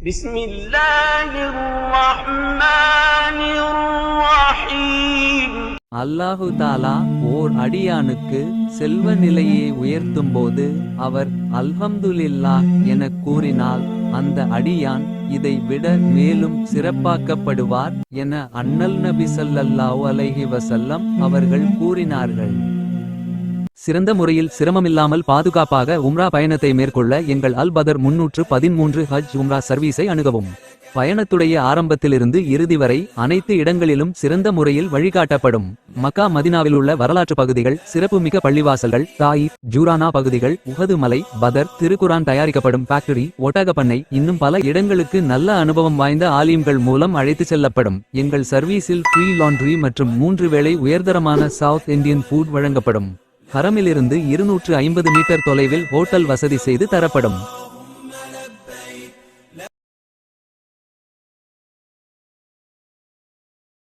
بسم الله الرحمن الرحيم. அல்லாஹு தாலா ஓர் அடியானுக்கு செல்வ நிலையை உயர்த்தும்போது அவர் அல்ஹம்துலில்லாஹ் எனக் கூறினால் அந்த அடியான் இதை விட மேலும் சிறப்பாக்கப்படுவார் என அண்ணல் நபி ஸல்லல்லாஹு அலைஹி வஸல்லம் அவர்கள் கூறினார்கள். சிறந்த முறையில் சிரமமில்லாமல் பாதுகாப்பாக உம்ரா பயணத்தை மேற்கொள்ள எங்கள் அல் பதர் 313 ஹஜ் உம்ரா சர்வீஸை அணுகவும். பயணத்துடைய ஆரம்பத்திலிருந்து இறுதி வரை அனைத்து இடங்களிலும் சிறந்த முறையில் வழிகாட்டப்படும். மக்கா மதினாவில் உள்ள வரலாற்று பகுதிகள், சிறப்புமிக்க பள்ளிவாசல்கள், தாயிஃப், ஜூரானா பகுதிகள், உஹது மலை, பதர், திருக்குரான் தயாரிக்கப்படும் ஃபேக்டரி, ஒட்டகப்பண்ணை, இன்னும் பல இடங்களுக்கு நல்ல அனுபவம் வாய்ந்த ஆலிம்கள் மூலம் அழைத்து செல்லப்படும். எங்கள் சர்வீஸில் ஃப்ரீ லாண்ட்ரி மற்றும் 3 வேளை உயர்தரமான சவுத் இந்தியன் ஃபுட் வழங்கப்படும். ஹரமிலிருந்து 250 மீட்டர் தொலைவில் ஹோட்டல் வசதி செய்து தரப்படும்.